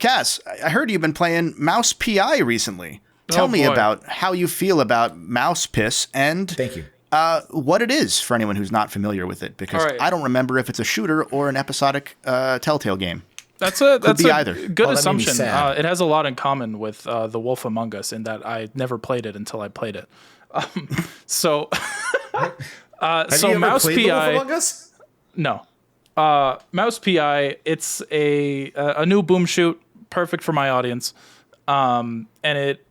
Cass, I heard you've been playing Mouse PI recently. Tell me about how you feel about Mouse Piss and thank you. What it is for anyone who's not familiar with it, because I don't remember if it's a shooter or an episodic Telltale game. That's a either. Good assumption. It has a lot in common with The Wolf Among Us in that I never played it until I played it. So Mouse played The Wolf PI. Among Us? No. Mouse PI. It's a new boom shoot, perfect for my audience, and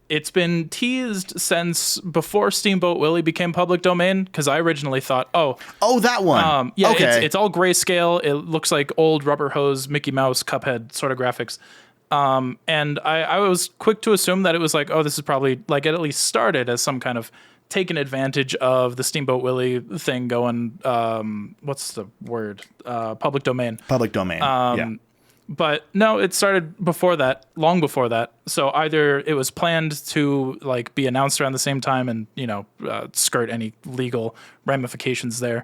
it's been teased since before Steamboat Willie became public domain, because I originally thought, that one. It's all grayscale. It looks like old Rubber Hose, Mickey Mouse, Cuphead sort of graphics. And I was quick to assume that it was like, this is probably like it at least started as some kind of taking advantage of the Steamboat Willie thing going, what's the word? Public domain. Public domain. Yeah. But no, it started before that, long before that. So either it was planned to like be announced around the same time and, skirt any legal ramifications there.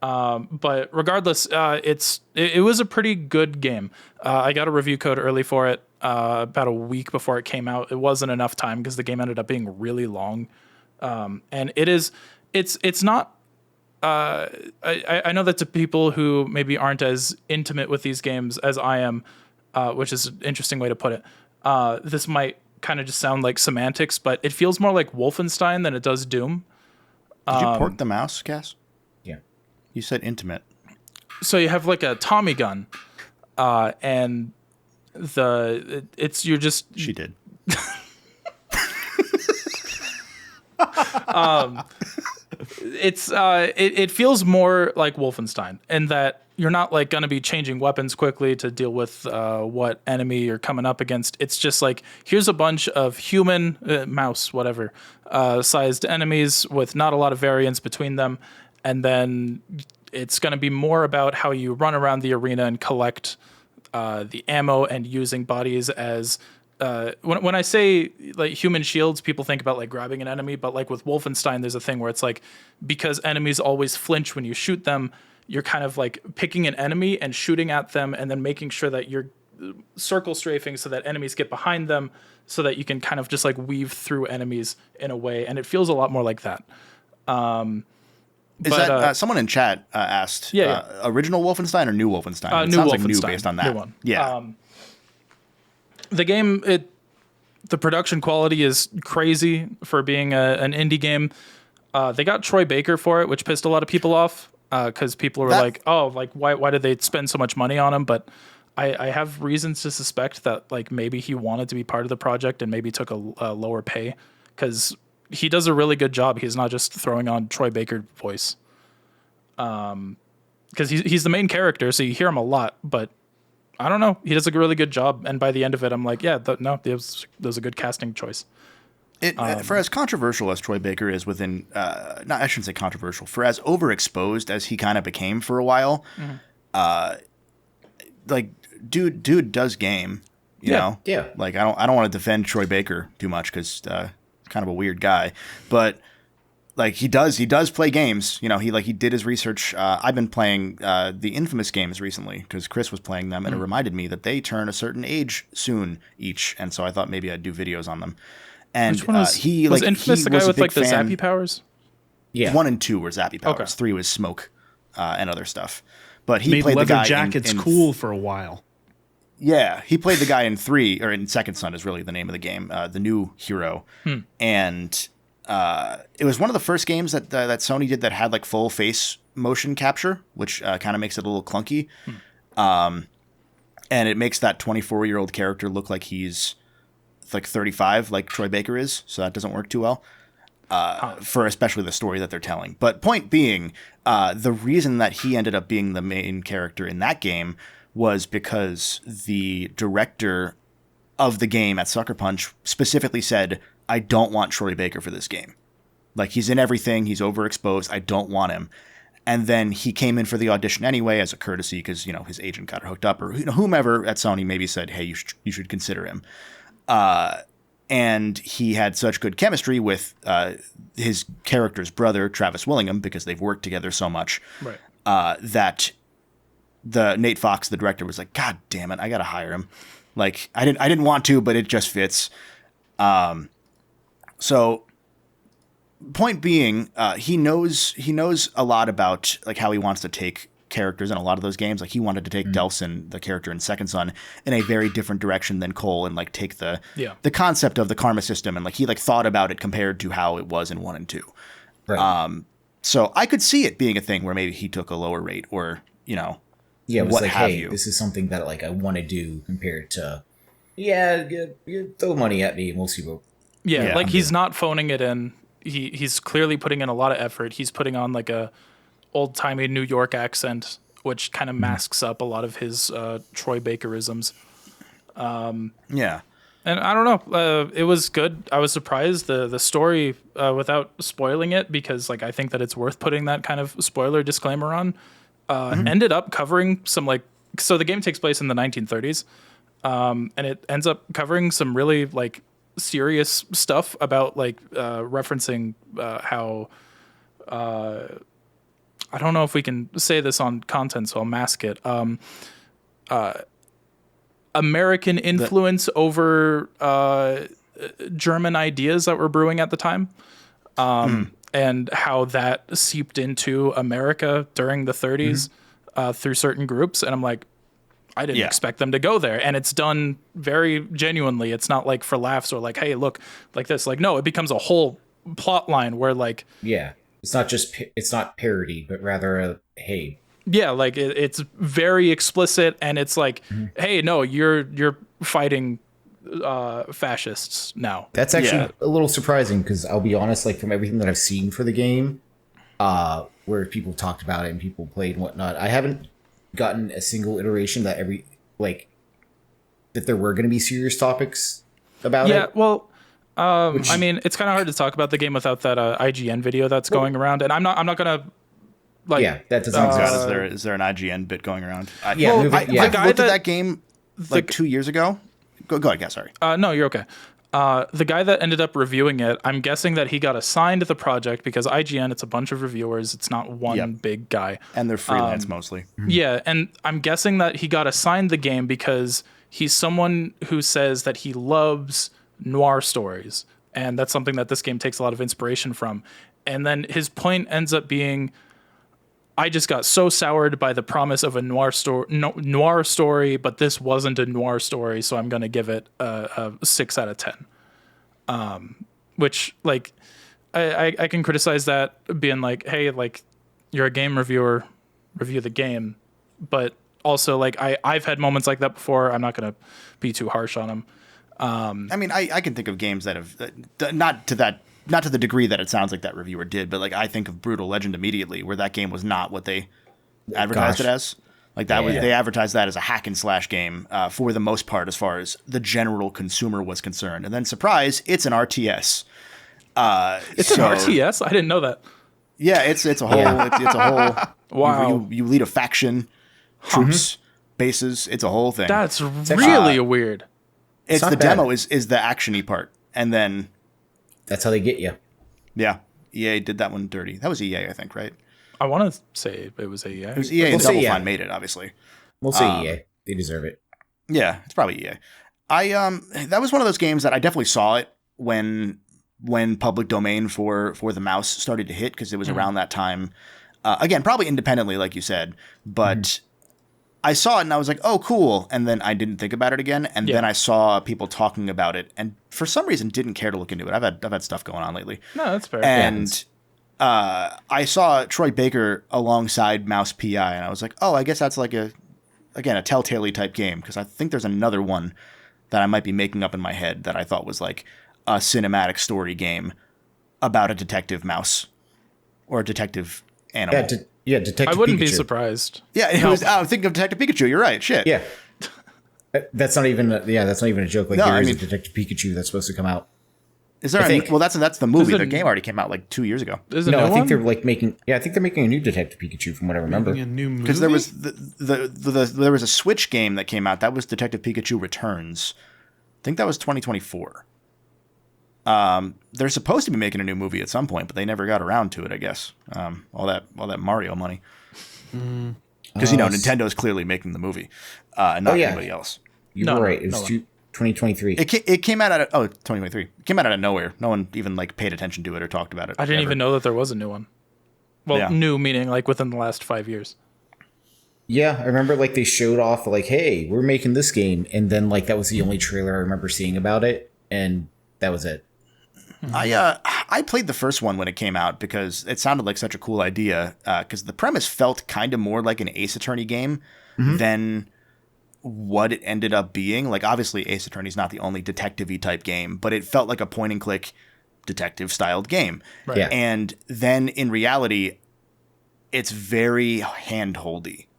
But regardless, it was a pretty good game. I got a review code early for it about a week before it came out. It wasn't enough time because the game ended up being really long. And it's not. I know that to people who maybe aren't as intimate with these games as I am, which is an interesting way to put it, this might kind of just sound like semantics, but it feels more like Wolfenstein than it does Doom. Did you port the mouse, Cass? Yeah. You said intimate. So you have like a Tommy gun, and you're just... She did. It feels more like Wolfenstein in that you're not like going to be changing weapons quickly to deal with what enemy you're coming up against. It's just like, here's a bunch of human mouse, whatever, sized enemies with not a lot of variance between them. And then it's going to be more about how you run around the arena and collect the ammo and using bodies as... when I say like human shields, people think about like grabbing an enemy, but like with Wolfenstein, there's a thing where it's like, because enemies always flinch when you shoot them, you're kind of like picking an enemy and shooting at them and then making sure that you're circle strafing so that enemies get behind them so that you can kind of just like weave through enemies in a way. And it feels a lot more like that. Someone in chat asked, original Wolfenstein or new Wolfenstein? It new sounds Wolfenstein, like new based on that. New one. Yeah. The game, the production quality is crazy for being an indie game. They got Troy Baker for it, which pissed a lot of people off because people were why did they spend so much money on him? But I have reasons to suspect that like maybe he wanted to be part of the project and maybe took a lower pay because he does a really good job. He's not just throwing on Troy Baker voice because he's the main character, so you hear him a lot, but I don't know. He does a really good job, and by the end of it, I'm like, that was a good casting choice. For as controversial as Troy Baker is within, I shouldn't say controversial, for as overexposed as he kind of became for a while, like dude does game, you know? Yeah. Like I don't want to defend Troy Baker too much because kind of a weird guy, but like he does play games. You know, he did his research. I've been playing the Infamous games recently because Chris was playing them, and it reminded me that they turn a certain age soon each, and so I thought maybe I'd do videos on them. And which one was Infamous the guy with like the zappy powers? Yeah, 1 and 2 were zappy powers. Okay. 3 was smoke and other stuff. But he made played leather the guy jackets in cool for a while. Yeah, he played the guy in 3, or in Second Son is really the name of the game, the new hero, and. It was one of the first games that Sony did that had like full face motion capture, which kind of makes it a little clunky. And it makes that 24-year-old character look like he's like 35, like Troy Baker is. So that doesn't work too well for especially the story that they're telling. But point being, the reason that he ended up being the main character in that game was because the director of the game at Sucker Punch specifically said, I don't want Troy Baker for this game. Like, he's in everything. He's overexposed. I don't want him. And then he came in for the audition anyway as a courtesy because, his agent got her hooked up, or whomever at Sony maybe said, hey, you should consider him. And he had such good chemistry with his character's brother, Travis Willingham, because they've worked together so much, right. That Nate Fox, the director, was like, God damn it, I got to hire him. Like I didn't want to, but it just fits. So point being, he knows a lot about like how he wants to take characters in a lot of those games. Like he wanted to take Delsin, the character in Second Son, in a very different direction than Cole, and like take the concept of the karma system, and like he like thought about it compared to how it was in 1 and 2. Right. So I could see it being a thing where maybe he took a lower rate, or it was what like, have hey, you. this is something that like I want to do compared to, throw money at me and we'll see what. Yeah, like he's not phoning it in. He's clearly putting in a lot of effort. He's putting on like a old-timey New York accent, which kind of masks up a lot of his Troy Bakerisms. Yeah. And I don't know, it was good. I was surprised the story, without spoiling it, because like I think that it's worth putting that kind of spoiler disclaimer on. Ended up covering some like, so the game takes place in the 1930s, and it ends up covering some really like serious stuff about like referencing how I don't know if we can say this on content, so I'll mask it. American influence over German ideas that were brewing at the time, and how that seeped into America during the 30s through certain groups. And I'm like, I didn't expect them to go there. And it's done very genuinely. It's not like for laughs or like, hey, look, like this. Like, no, it becomes a whole plot line where like... Yeah, it's not just... It's not parody, but rather hey... Yeah, like it's very explicit, and it's like, hey, no, you're fighting fascists now. That's actually a little surprising, because I'll be honest, like from everything that I've seen for the game, where people talked about it and people played and whatnot, I haven't gotten a single iteration that that there were going to be serious topics about it. Yeah, well, I mean, it's kind of hard to talk about the game without that IGN video that's going around, and I'm not gonna. Like, that doesn't exist. Is there an IGN bit going around? I looked at that game like 2 years ago. Go ahead, yeah, sorry. No, you're okay. The guy that ended up reviewing it, I'm guessing that he got assigned the project because IGN, it's a bunch of reviewers. It's not one big guy. And they're freelance mostly. Yeah, and I'm guessing that he got assigned the game because he's someone who says that he loves noir stories. And that's something that this game takes a lot of inspiration from. And then his point ends up being... I just got so soured by the promise of a noir story, but this wasn't a noir story, so I'm going to give it a 6 out of 10. Which, like, I can criticize that being like, hey, like, you're a game reviewer, review the game. But also, like, I've had moments like that before. I'm not going to be too harsh on them. I mean, I can think of games that have, not to the degree that it sounds like that reviewer did, but like I think of Brutal Legend immediately, where that game was not what they advertised it as. Like that was, they advertised that as a hack and slash game for the most part, as far as the general consumer was concerned. And then surprise, it's an RTS. It's an RTS? I didn't know that. Yeah, it's a whole it's a whole wow. You lead a faction, troops, bases. It's a whole thing. That's really weird. It's the demo is the actiony part, and then. That's how they get you. Yeah. EA did that one dirty. That was EA, I think, right? I want to say it was EA. It was EA, and Double Fine made it, obviously. We'll say EA. They deserve it. Yeah, it's probably EA. That was one of those games that I definitely saw it when public domain for the mouse started to hit, because it was around that time. Again, probably independently, like you said, but I saw it and I was like, oh, cool. And then I didn't think about it again. And then I saw people talking about it, and for some reason didn't care to look into it. I've had stuff going on lately. No, that's fair. And I saw Troy Baker alongside Mouse PI, and I was like, oh, I guess that's like a Telltale-y type game, because I think there's another one that I might be making up in my head that I thought was like a cinematic story game about a detective mouse or a detective animal. Detective I wouldn't Pikachu. be surprised. Yeah, I was thinking of Detective Pikachu. You're right. Shit. Yeah. That's not even a joke. Like, there is a Detective Pikachu that's supposed to come out. Is there that's the movie. The game already came out like 2 years ago. I think they're like making a new Detective Pikachu from what I remember. A new movie? Because there was there was a Switch game that came out. That was Detective Pikachu Returns. I think that was 2024. They're supposed to be making a new movie at some point, but they never got around to it, I guess. All that Mario money. Because Nintendo's clearly making the movie, not anybody else. You No, were no, right. It was no. 2023. It came out of 2023. It came out of nowhere. No one even like paid attention to it or talked about it. I didn't ever. even know that there was a new one. Well, Yeah. new meaning like within the last 5 years. Yeah, I remember like they showed off like, hey, we're making this game, and then like that was the only trailer I remember seeing about it, and that was it. I played the first one when it came out because it sounded like such a cool idea. Because the premise felt kind of more like an Ace Attorney game than what it ended up being. Like obviously, Ace Attorney is not the only detective-y type game, but it felt like a point-and-click detective-styled game. Right. Yeah. And then in reality, it's very hand-holdy.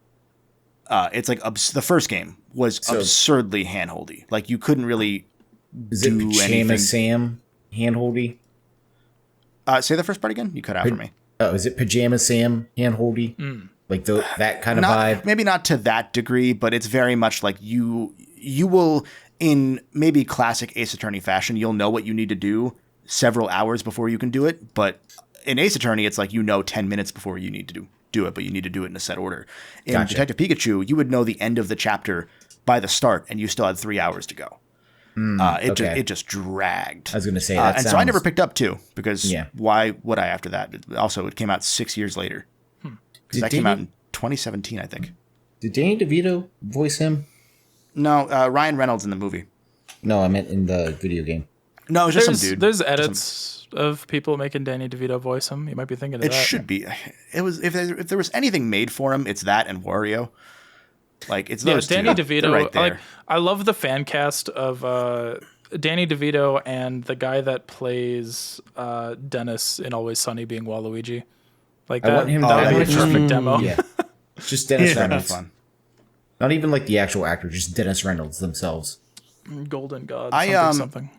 It's like the first game was absurdly hand-holdy. Like you couldn't really Is it do Pajama anything. Sam handholdy? Say the first part again. You cut out for me. Oh, is it Pajama Sam handholdy? Like that kind of vibe? Maybe not to that degree, but it's very much like you will, in maybe classic Ace Attorney fashion, you'll know what you need to do several hours before you can do it. But in Ace Attorney, it's like 10 minutes before you need to do it, but you need to do it in a set order. In Gotcha. Detective Pikachu, you would know the end of the chapter by the start, and you still had 3 hours to go. It just dragged. I was going to say and that. so I never picked up 2 because Yeah. why would I after that? Also, it came out 6 years later. Because that came out in 2017, I think. Did Danny DeVito voice him? No, Ryan Reynolds in the movie. No, I meant in the video game. No, it's just some dude. There's edits of people making Danny DeVito voice him. You might be thinking of It that. should be. It was if there was anything made for him, it's that and Wario. Like it's those Danny two. DeVito. They're right there. I love the fan cast of Danny DeVito and the guy that plays Dennis in Always Sunny being Waluigi. Like I that, want him to that would be be a perfect demo. Yeah. Just Dennis That'd be Reynolds. fun. Not even like the actual actor, just Dennis Reynolds themselves. Golden God. I, Something.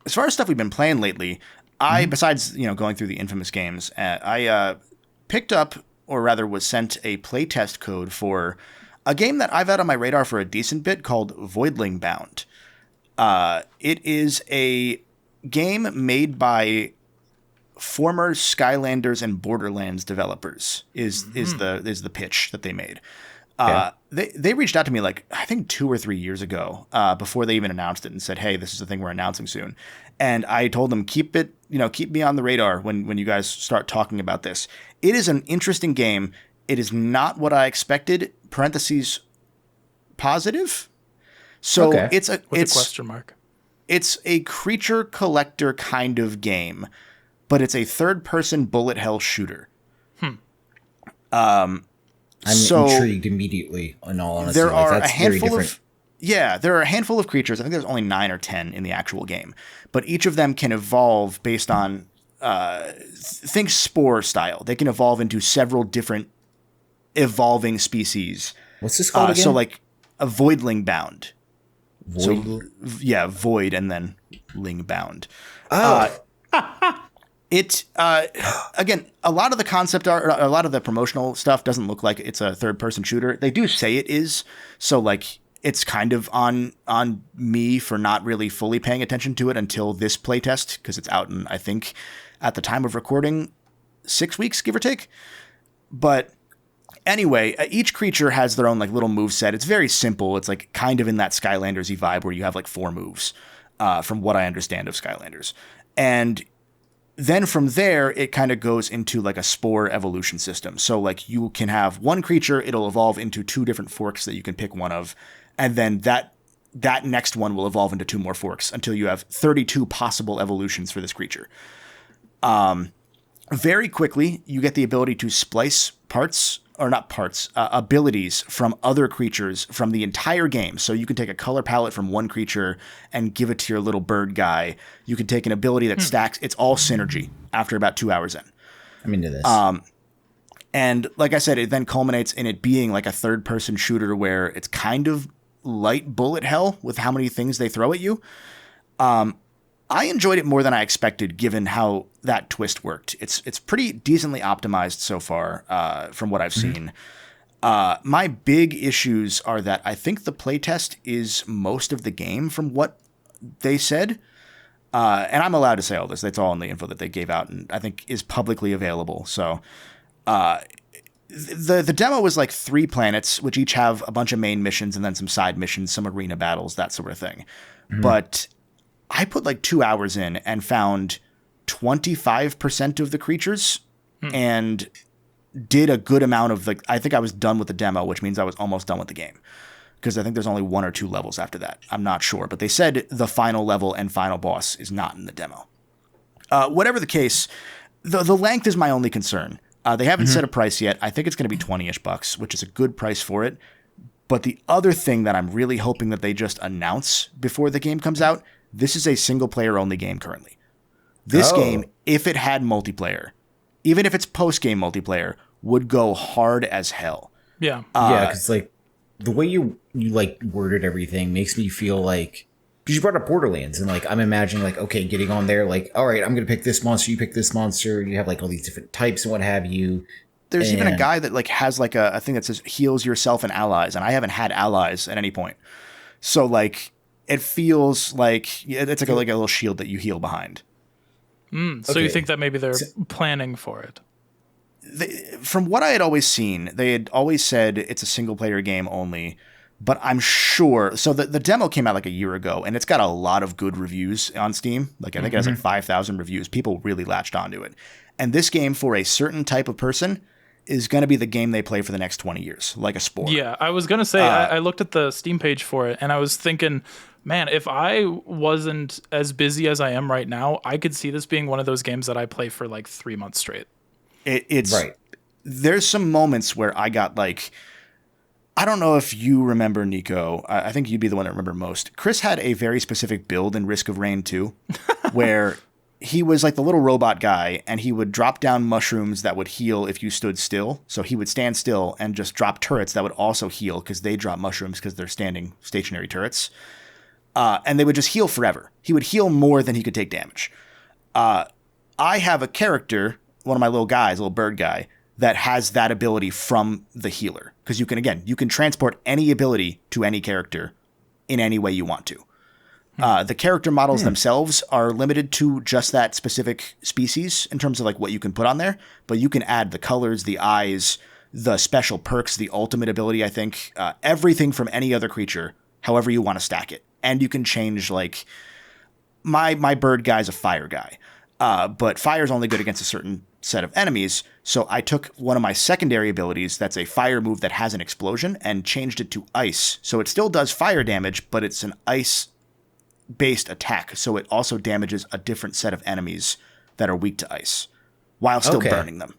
As far as stuff we've been playing lately, besides going through the infamous games, I picked up, or rather was sent a playtest code for a game that I've had on my radar for a decent bit called Voidling Bound. It is a game made by former Skylanders and Borderlands developers. Is the pitch that they made. They reached out to me like I think 2 or 3 years ago before they even announced it and said, "Hey, this is the thing we're announcing soon." And I told them keep me on the radar when you guys start talking about this. It is an interesting game. It is not what I expected. Parentheses positive. So it's a question mark. It's a creature collector kind of game, but it's a third-person bullet hell shooter. I'm intrigued immediately, in all honesty. There are that's a handful very of there are a handful of creatures. I think there's only 9 or 10 in the actual game, but each of them can evolve based on think spore style. They can evolve into several different evolving species. What's this called again? So like a Voidling Bound. Void? So yeah, void and then ling bound. Oh. It again, a lot of the concept art, or a lot of the promotional stuff doesn't look like it's a third-person shooter. They do say it is, so like it's kind of on me for not really fully paying attention to it until this playtest, because it's out in, I think, at the time of recording, 6 weeks, give or take. But anyway, each creature has their own like little move set. It's very simple. It's like kind of in that Skylanders-y vibe where you have like 4 moves, from what I understand of Skylanders. And then from there, it kind of goes into like a spore evolution system. So like you can have one creature, it'll evolve into 2 different forks that you can pick one of. And then that next one will evolve into 2 more forks until you have 32 possible evolutions for this creature. Very quickly, you get the ability to splice abilities from other creatures from the entire game. So you can take a color palette from one creature and give it to your little bird guy. You can take an ability that stacks. It's all synergy after about 2 hours in. I'm into this. And like I said, it then culminates in it being like a third-person shooter where it's kind of light bullet hell with how many things they throw at you. I enjoyed it more than I expected, given how that twist worked. It's pretty decently optimized so far, from what I've seen. My big issues are that I think the playtest is most of the game from what they said. And I'm allowed to say all this. That's all in the info that they gave out and I think is publicly available. So the demo was like 3 planets, which each have a bunch of main missions and then some side missions, some arena battles, that sort of thing. But I put like 2 hours in and found 25% of the creatures and did a good amount of I think I was done with the demo, which means I was almost done with the game. Because I think there's only 1 or 2 levels after that. I'm not sure. But they said the final level and final boss is not in the demo. Whatever the case, the length is my only concern. They haven't set a price yet. I think it's going to be $20-ish bucks, which is a good price for it. But the other thing that I'm really hoping that they just announce before the game comes out, this is a single-player only game currently. This game, if it had multiplayer, even if it's post-game multiplayer, would go hard as hell. Yeah. Yeah, because like the way you like worded everything makes me feel like, because you brought up Borderlands, and like I'm imagining like, okay, getting on there, like, all right, I'm gonna pick this monster, you pick this monster, you have like all these different types and what have you. There's even a guy that like has like a thing that says heals yourself and allies, and I haven't had allies at any point. So like it feels like it's like a little shield that you heal behind. So you think that maybe they're planning for it? From what I had always seen, they had always said it's a single player game only, but I'm sure. So the demo came out like a year ago, and it's got a lot of good reviews on Steam. Like I think it has like 5,000 reviews. People really latched onto it. And this game, for a certain type of person, is going to be the game they play for the next 20 years, like a sport. Yeah, I was going to say, I looked at the Steam page for it, and I was thinking, man, if I wasn't as busy as I am right now, I could see this being one of those games that I play for like 3 months straight. It's right. There's some moments where I got like, I don't know if you remember, Nicco. I think you'd be the one that remember most. Chris had a very specific build in Risk of Rain 2, where he was like the little robot guy, and he would drop down mushrooms that would heal if you stood still. So he would stand still and just drop turrets that would also heal because they drop mushrooms because they're standing stationary turrets. And they would just heal forever. He would heal more than he could take damage. I have a character, one of my little guys, a little bird guy, that has that ability from the healer. Because you can transport any ability to any character in any way you want to. The character models themselves are limited to just that specific species in terms of like what you can put on there, but you can add the colors, the eyes, the special perks, the ultimate ability, I think, everything from any other creature, however you want to stack it. And you can change, like, my bird guy's a fire guy, but fire's only good against a certain set of enemies. So I took one of my secondary abilities that's a fire move that has an explosion and changed it to ice. So it still does fire damage, but it's an ice-based attack. So it also damages a different set of enemies that are weak to ice while still burning them.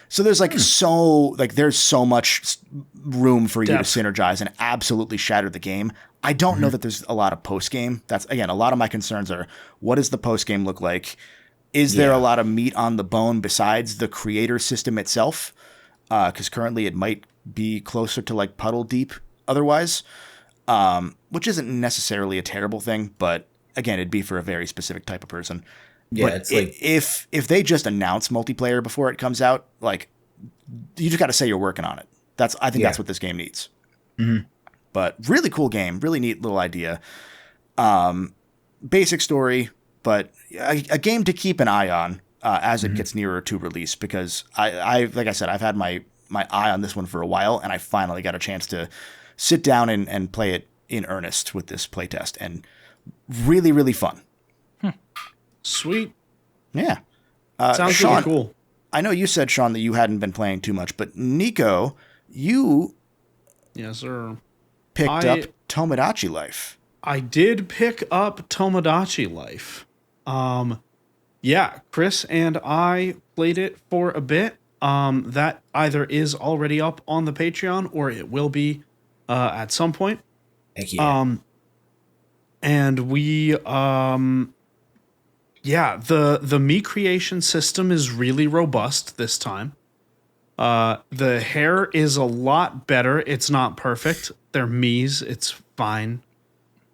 So there's there's so much room for you to synergize and absolutely shatter the game. I don't know that there's a lot of post game. That's, again, a lot of my concerns are, what does the post game look like? Is there a lot of meat on the bone besides the creator system itself? Because currently it might be closer to like Puddle Deep otherwise, which isn't necessarily a terrible thing, but again, it'd be for a very specific type of person. Yeah, but it's like, if they just announce multiplayer before it comes out, like, you just got to say you're working on it. I think that's what this game needs. But really cool game, really neat little idea. Basic story, but a game to keep an eye on as it gets nearer to release, because I like I said, I've had my eye on this one for a while, and I finally got a chance to sit down and play it in earnest with this playtest, and really, really fun. Sweet. Yeah. Sounds Sean, really cool. I know you said, Sean, that you hadn't been playing too much, but Nicco, you yes, sir. picked up Tomodachi Life. I did pick up Tomodachi Life. Yeah, Chris and I played it for a bit. That either is already up on the Patreon or it will be at some point. Thank you. And we yeah, the me creation system is really robust this time. The hair is a lot better. It's not perfect. They're me's. It's fine.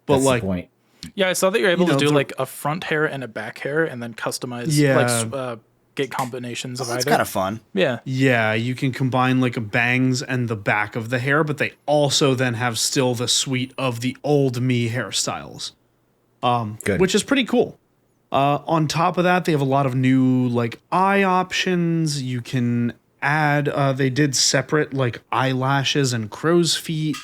But That's like, the point. Yeah, I saw that you're able to do like a front hair and a back hair, and then customize get combinations of either. It's kind of fun. Yeah, you can combine like a bangs and the back of the hair, but they also then have still the suite of the old me hairstyles, which is pretty cool. On top of that, they have a lot of new like eye options. You can add. They did separate like eyelashes and crow's feet.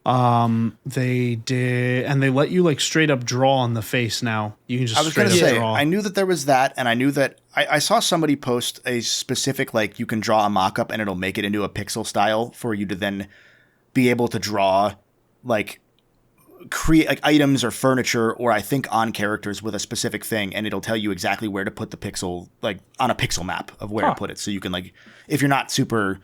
They did, and they let you like straight up draw on the face now. You can just I was straight going up to say, draw. I knew that there was that, and I knew that I saw somebody post a specific, like, you can draw a mock-up and it'll make it into a pixel style for you to then be able to draw, like, create like items or furniture, or I think on characters with a specific thing, and it'll tell you exactly where to put the pixel, like, on a pixel map of where to put it. So you can, like, if you're not super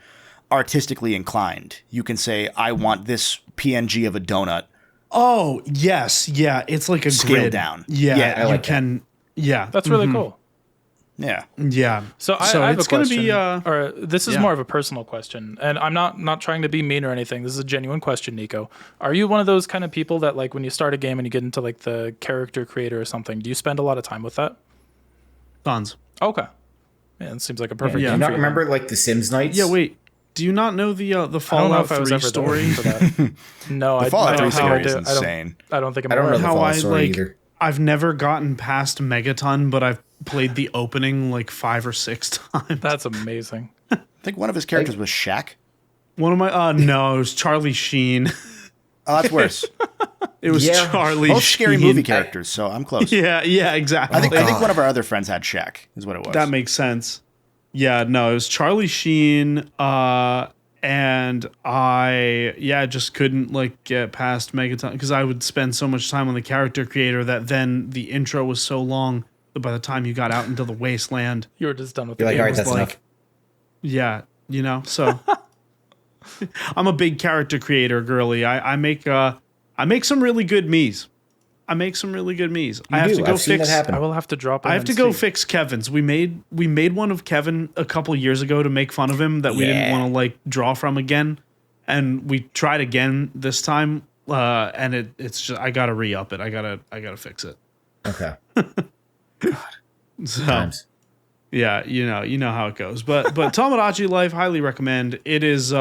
artistically inclined, you can say, I want this PNG of a donut. Oh, yes. Yeah. It's like a Scaled grid. down. Yeah. Yeah, I you like can. Yeah. That's really cool. Yeah. Yeah. So I have it's a going to question, be. or this is yeah. more of a personal question, and I'm not trying to be mean or anything. This is a genuine question, Nicco. Are you one of those kind of people that, like, when you start a game and you get into like the character creator or something, do you spend a lot of time with that? Tons. Okay. Yeah, it seems like a perfect Do game you for not you. remember like the Sims nights? Yeah. Wait. Do you not know the I don't know Fallout if I was 3 ever story? for that. No, I Fallout don't 3 know how I story is do. insane. I don't think I'm I don't aware know of the how. How Fallout I story like. either. I've never gotten past Megaton, but I've played the opening like 5 or 6 times. That's amazing. I think one of his characters was Shaq. One of my no, it was Charlie Sheen. Oh, that's worse. It was Yeah. Charlie. Both scary Sheen. movie characters, so I'm close. Yeah, exactly. I think one of our other friends had Shaq, is what it was. that makes sense. Yeah, no, it was Charlie Sheen, and I just couldn't like get past Megaton because I would spend so much time on the character creator that then the intro was so long that by the time you got out into the wasteland, You were just done with You're the like, game. all right, was that's like- enough. yeah, you know, so I'm a big character creator, girly. I make some really good me's. I have to go I've seen that fix. happen. I will have to drop it. I have to go fix Kevin's. We made one of Kevin a couple years ago to make fun of him that we didn't Yeah. want to like draw from again, and we tried again this time. And it's just I gotta re-up it. I gotta fix it. Okay. So Times. yeah, you know how it goes. But Tomodachi Life, highly recommend. It is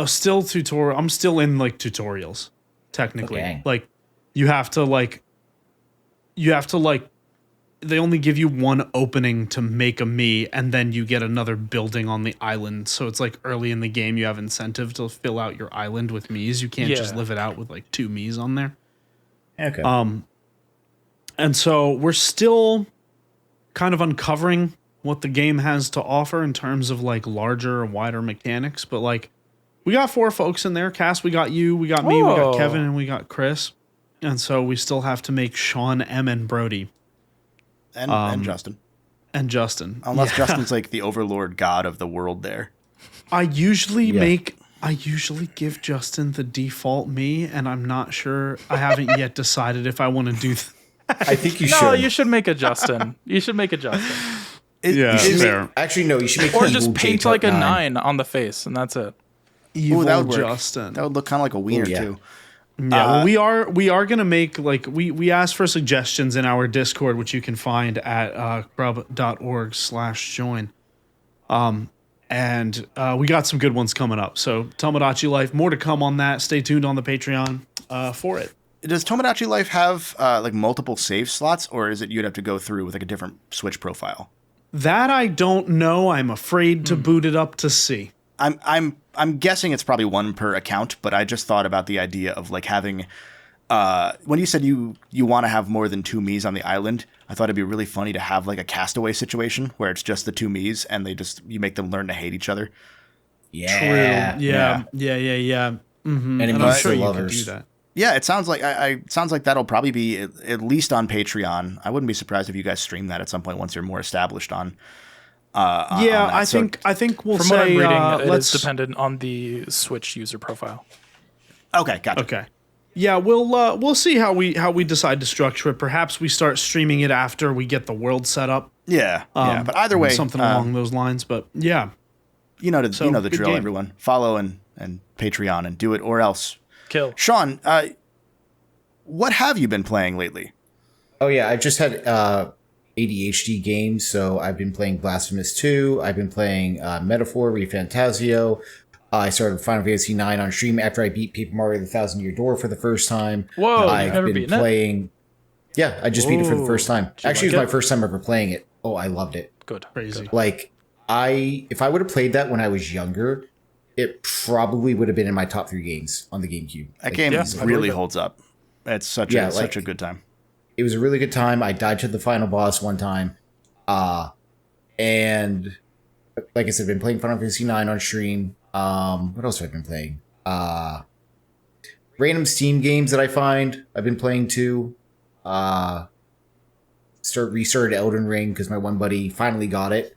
still tutorial. I'm still in like tutorials technically. Okay. Like you have to they only give you one opening to make a me, and then you get another building on the island. So it's like early in the game you have incentive to fill out your island with me's. You can't just Yeah. live it out with like 2 me's on there. Okay. And so we're still kind of uncovering what the game has to offer in terms of like larger or wider mechanics. But like we got 4 folks in there. Cass, we got you, we got me, we got Oh. Kevin, and we got Chris. And so we still have to make Sean, M, and Brody And Justin. and Justin. Unless Yeah. Justin's like the overlord god of the world there. I usually Yeah. give Justin the default me, and I'm not sure. I haven't yet decided if I want to do I think you No, should. you should make a Justin. You should make a Justin, Yeah, You should fair. make, actually, no. You should make or evil just paint J-Tart like a 9. 9 on the face, and that's it. evil that would work. Justin. That would look kind of like a wiener, yeah. too. Yeah, well, we are gonna make like we asked for suggestions in our Discord, which you can find at crub.org/join. And we got some good ones coming up. So Tomodachi Life, more to come on that. Stay tuned on the Patreon for it. Does Tomodachi Life have like multiple save slots, or is it you'd have to go through with like a different Switch profile? That I don't know. I'm afraid to boot it up to see. I'm guessing it's probably one per account, but I just thought about the idea of like having when you said you want to have more than 2 Miis on the island, I thought it'd be really funny to have like a Castaway situation where it's just the 2 Miis and you make them learn to hate each other. Yeah. Yeah. Mm-hmm. And Enemies I'm sure for you could lovers. do that. Yeah, it sounds like sounds like that'll probably be at least on Patreon. I wouldn't be surprised if you guys stream that at some point once you're more established on. Yeah, on that. I think we'll From say what I'm reading, it let's is dependent on the Switch user profile. Okay, gotcha. Okay. Yeah, we'll see how we decide to structure it. Perhaps we start streaming it after we get the world set up. Yeah, but either way, Something along those lines. But yeah. you know the good drill. game. Everyone, follow and Patreon and do it, or else. Kill. Sean, what have you been playing lately? Oh yeah, I just had ADHD games, so I've been playing Blasphemous 2. I've been playing Metaphor ReFantasio. I started Final Fantasy 9 on stream after I beat Paper Mario: The Thousand Year Door for the first time. Whoa, I've you've never been beaten it? playing. Yeah, I just beat it for the first time. you Actually, like it was my it? first time ever playing it. Oh, I loved it. Good. Crazy. Good. Like, if I would have played that when I was younger, it probably would have been in my top 3 games on the GameCube. That game really holds up. It's such a good time. It was a really good time. I died to the final boss one time. And like I said, I've been playing Final Fantasy 9 on stream. What else have I been playing? Random Steam games that I find I've been playing too. Restarted Elden Ring because my one buddy finally got it.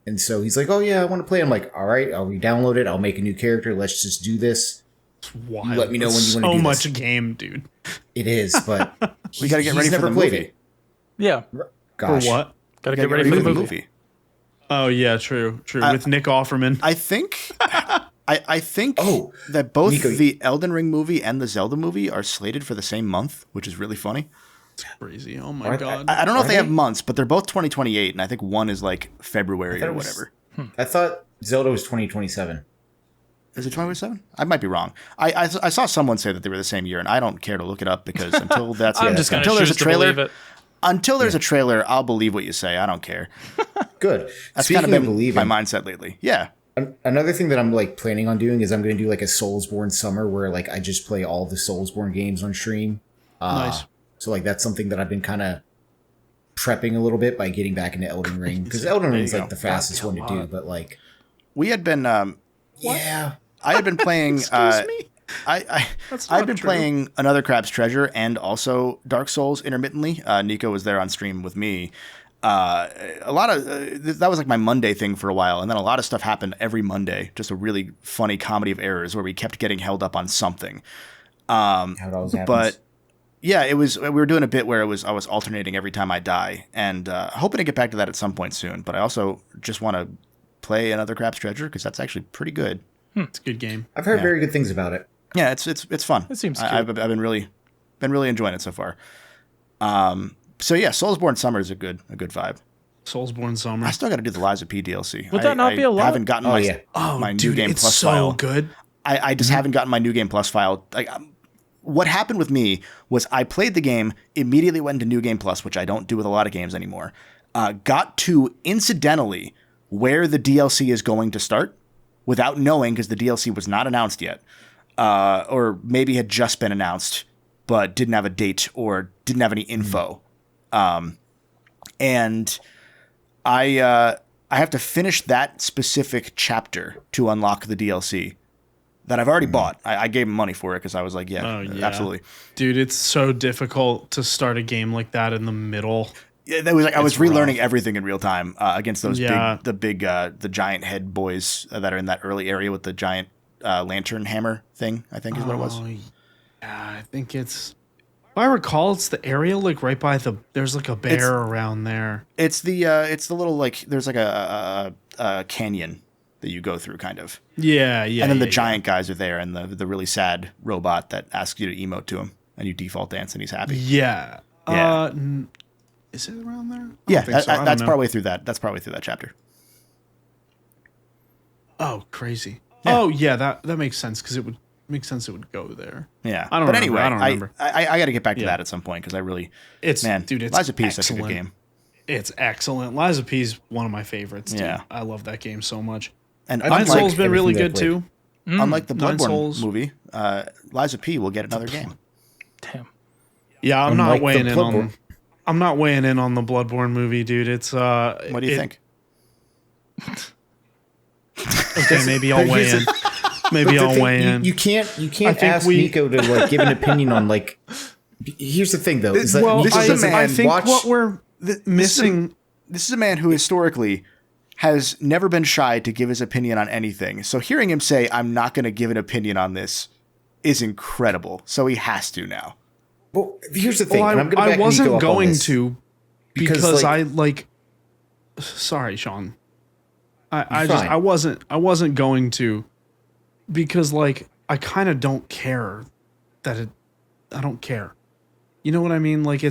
And so he's like, oh yeah, I want to play. I'm like, all right, I'll re-download it. I'll make a new character. Let's just do this. It's wild. You let me know when you want to do So this. much game, dude. It is, but We got to get ready for the movie. Yeah. Gosh. For what? Got to get ready for the movie. Oh yeah, true. With Nick Offerman. I think I think Oh, that both Nicco, the Elden Ring movie and the Zelda movie are slated for the same month, which is really funny. It's crazy. Oh my god. I don't know if Are they they? have months, but they're both 2028, and I think one is like February or whatever. I thought Zelda was 2027. Is it 2027? I might be wrong. I saw someone say that they were the same year, and I don't care to look it up because until that's I'm just going to until there's a choose to believe trailer, it. until there's a trailer, I'll believe what you say. I don't care. Good. That's Speaking kind of of been believing, my mindset lately. Yeah. another thing that I'm like planning on doing is I'm going to do like a Soulsborne summer where like I just play all the Soulsborne games on stream. Nice. So like that's something that I've been kind of prepping a little bit by getting back into Elden Ring because Elden Ring is like the fastest one to do. But like We had been yeah, I had been playing Excuse me? That's I'd not been true. playing Another Crab's Treasure and also Dark Souls intermittently. Nicco was there on stream with me. A lot of that was like my Monday thing for a while, and then a lot of stuff happened every Monday. Just a really funny comedy of errors where we kept getting held up on something. how it always happens. But yeah, it was we were doing a bit where I was alternating every time I die, and hoping to get back to that at some point soon. But I also just want to play Another Crab's Treasure because that's actually pretty good. It's a good game. I've heard very good things about it. Yeah, it's fun. It seems cute. I've been really enjoying it so far. So yeah, Soulsborne Summer is a good vibe. Soulsborne Summer. I still got to do the Lies of P DLC. Would that not be a lot? I haven't gotten my dude, new game it's plus so file. good. I just haven't gotten my new game plus file. Like, what happened with me was I played the game, immediately went into new game plus, which I don't do with a lot of games anymore. Got to incidentally where the DLC is going to start without knowing because the DLC was not announced yet, or maybe had just been announced but didn't have a date or didn't have any info. And I have to finish that specific chapter to unlock the DLC that I've already bought. I gave him money for it because I was like, yeah, absolutely. Dude, it's so difficult to start a game like that in the middle. Yeah, that was like I was relearning rough. everything in real time against those Yeah. the giant head boys that are in that early area with the giant lantern hammer thing. I think is what it was. Oh, yeah, I think it's. If I recall, it's the area like right by the. There's like a bear around there. It's the little like there's like a canyon that you go through kind of. Yeah. And then the giant guys are there, and the really sad robot that asks you to emote to him, and you default dance, and he's happy. Yeah. Yeah. Is it around there? Yeah, think so. I don't that's know. probably through that. That's probably through that chapter. Oh, crazy. Yeah. Oh, yeah. That makes sense because it would make sense. It would go there. Yeah, I don't but remember. anyway, I don't remember. I got to get back to Yeah. that at some point because I really, It's man, dude. It's Lies of P is such a good excellent. game. It's excellent. Lies of P is one of my favorites. Dude. Yeah. I love that game so much. And Nine like Souls been really everything good that I too. unlike the Nine Bloodborne Souls. movie, Lies of P will get another game. Damn. Yeah, I'm Unlike not weighing the in on. Bloodborne. I'm not weighing in on the Bloodborne movie, dude. It's What do you think? Okay, maybe I'll weigh in. Maybe The I'll thing- weigh in. You can't think ask we- Nicco to like give an opinion on like. Here's the thing though. Is that well, this I, is a man- I think watch- what we're missing. This is a man who historically has never been shy to give his opinion on anything. So hearing him say, "I'm not going to give an opinion on this," is incredible. So he has to now. Well, here's the thing. Well, and I'm gonna I back Nicco wasn't up on going this, to because, because like- I like. Sorry, Sean. I You're just fine. I wasn't going to because like I kind of don't care that it. I don't care. You know what I mean? Like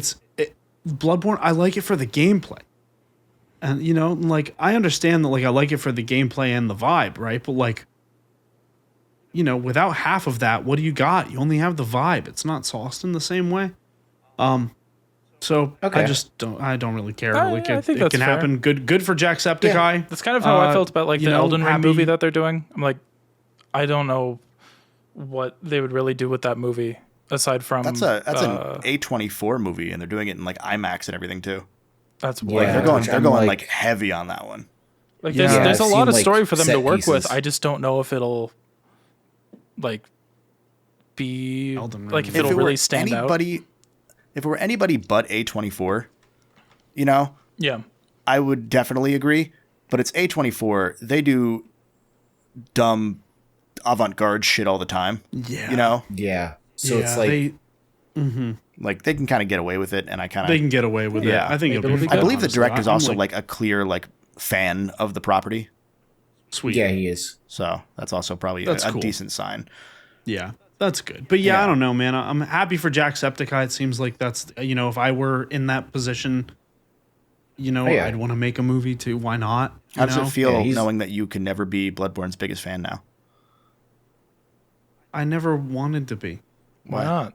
Bloodborne. I like it for the gameplay. And you know, like I understand that like I like it for the gameplay and the vibe, right? But like you know, without half of that, what do you got? You only have the vibe. It's not sauced in the same way. So Okay. I don't really care. I Like think it that's can fair. happen. Good for Jacksepticeye. That's kind of how I felt about like you the know, Elden Ring happy- movie that they're doing. I'm like, I don't know what they would really do with that movie aside from That's an A24 movie, and they're doing it in like IMAX and everything too. that's Yeah. wild. They're which going I'm like, like- heavy on that one. Like Yeah. there's a I've lot seen, of like, story for them to set work with. pieces. I just don't know if it'll like be Elden Ring. like if If it'll really stand out. If it were anybody but A24, you know, Yeah. I would definitely agree. But it's A24. They do dumb avant-garde shit all the time. Yeah. You know, Yeah. So it's like like they can kind of get away with it, and I kind they of can get away with Yeah. it. I think Maybe it'll be it'll be fun, I believe the honestly. director's I'm also like a clear like fan of the property, sweet. yeah, he is. so that's also probably That's a cool. decent sign. Yeah, that's good. But yeah, Yeah. I don't know, man. I'm happy for Jacksepticeye. It seems like that's, you know, if I were in that position, you know, yeah. I'd want to make a movie too. Why not? How does know? it feel Yeah, he's- knowing that you can never be Bloodborne's biggest fan now? I never wanted to be, Why not?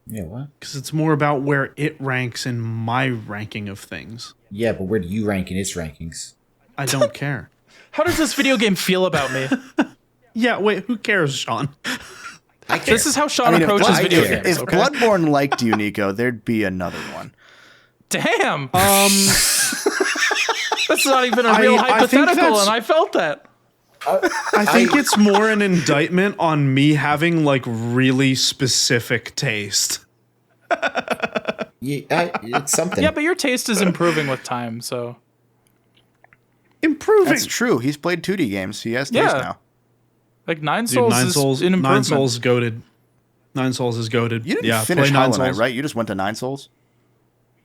Yeah, what? because it's more about where it ranks in my ranking of things. Yeah, but where do you rank in its rankings? I don't care. How does this video game feel about me? Yeah, wait, who cares, Sean? I care. This is how Sean If approaches Blood- video if, games. if Okay? Bloodborne liked you, Nico, there'd be another one. Damn. That's not even a real I think hypothetical, that's- and I felt that. I think it's more an indictment on me having like really specific taste. Yeah, it's something. Yeah, but your taste is improving with time, so Improving. That's true. He's played 2D games. He has taste Yeah. now. like Nine Dude, Souls Nine is Souls, an improvement. Nine Souls goated. Nine Souls is goaded. You didn't yeah, finish play Nine Hollow Knight, Souls. right? You just went to Nine Souls?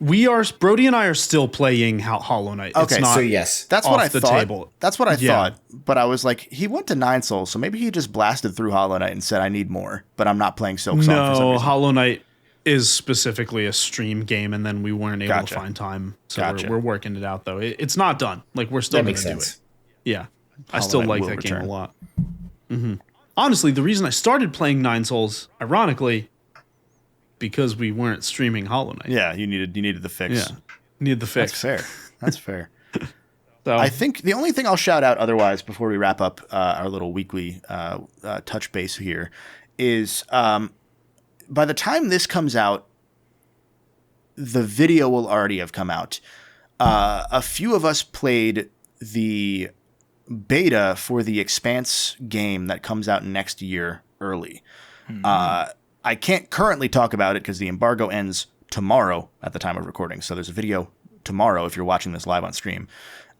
Brody and I are still playing Hollow Knight. Okay, it's not so yes. That's what off I the thought. table. That's what I Yeah. thought. But I was like, he went to Nine Souls, so maybe he just blasted through Hollow Knight and said, I need more. But I'm not playing Silk Song for some No, reason. Hollow Knight is specifically a stream game, and then we weren't able Gotcha. to find time. So Gotcha. we're working it out, though. It's not done. Like, we're still That going makes to do sense. it. Yeah. I Hollow still Knight like will that game return. a lot. Honestly, the reason I started playing Nine Souls, ironically, because we weren't streaming Hollow Knight. Yeah, you needed the fix. Yeah. Need the That's fix. fair. That's fair. So, I think the only thing I'll shout out otherwise before we wrap up our little weekly touch base here is by the time this comes out, the video will already have come out. A few of us played the beta for the Expanse game that comes out next year early. I can't currently talk about it because the embargo ends tomorrow at the time of recording. So there's a video tomorrow if you're watching this live on stream.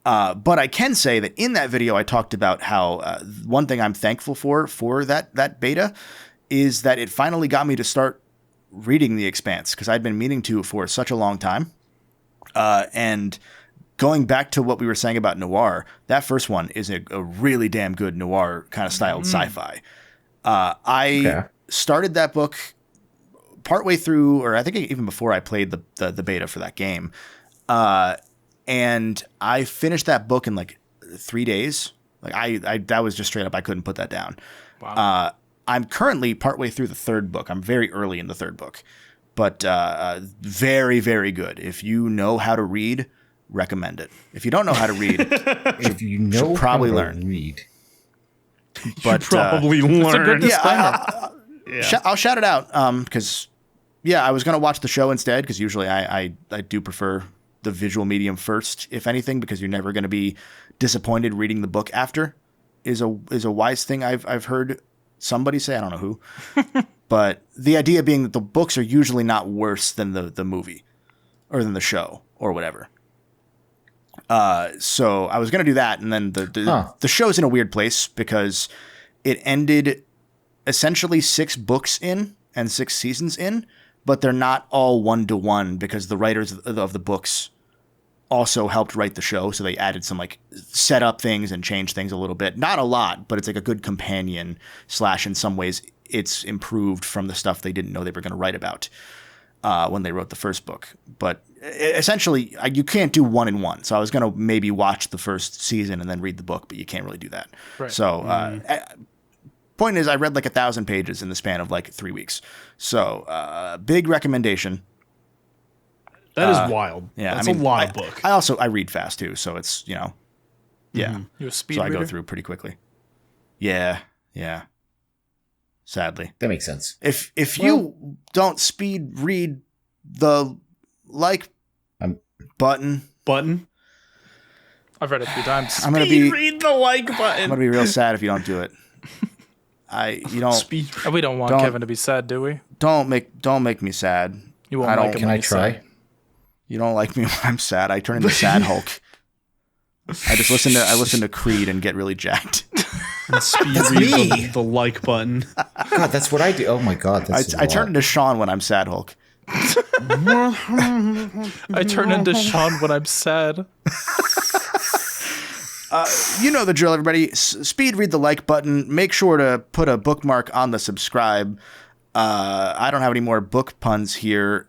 But I can say that in that video, I talked about how one thing I'm thankful for that beta is that it finally got me to start reading The Expanse because I'd been meaning to for such a long time. And going back to what we were saying about noir, that first one is a really damn good noir kind of styled sci-fi. I started that book partway through, or I think even before I played the beta for that game. And I finished that book in like 3 days. Like I that was just straight up, I couldn't put that down. Wow. I'm currently partway through the third book. I'm very early in the third book, but very, very good. If you know how to read, recommend it. If you don't know how to read, If you know probably how to learn. read. but probably It's a good learned. disclaimer. I'll shout it out because I was gonna watch the show instead because usually I do prefer the visual medium first, if anything, because you're never gonna be disappointed reading the book after. Is a wise thing I've heard somebody say. I don't know who, but the idea being that the books are usually not worse than the movie or than the show or whatever. So I was gonna do that, and then the show's in a weird place because it ended essentially 6 books in and 6 seasons in, but they're not all 1-to-1 because the writers of the books also helped write the show, so they added some like set up things and changed things a little bit. Not a lot, but it's like a good companion / in some ways it's improved from the stuff they didn't know they were going to write about when they wrote the first book. But essentially, you can't do 1 in 1. So I was going to maybe watch the first season and then read the book, but you can't really do that. Right. So point is, I read like 1,000 pages in the span of like 3 weeks. So big recommendation. That is wild. Yeah, that's a lot of book. I read fast too, so it's yeah. You a speed So reader? I go through pretty quickly. Yeah. Sadly, That makes sense. if you don't speed read the like button, I've read it a few times. I'm gonna read the like I'm button. gonna be real sad if you don't do it. You don't Speed. We don't want Kevin to be sad, do we? don't make me sad. You won't I don't- like him Can when I he's try? sad. You don't like me when I'm sad. I turn into Sad Hulk. I just listen to Creed and get really jacked. Speed That's read me. the like button. God, that's what I do. Oh my God, I turn into Sean when I'm Sad Hulk. I turn into Sean when I'm sad. You know the drill, everybody. Speed read the like button. Make sure to put a bookmark on the subscribe. I don't have any more book puns here.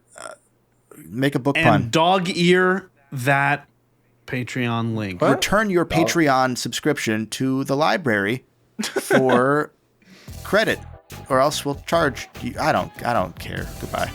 Make a book pun. And dog ear that Patreon link. Return your Patreon subscription to the library for credit, or else we'll charge you. I don't care. Goodbye.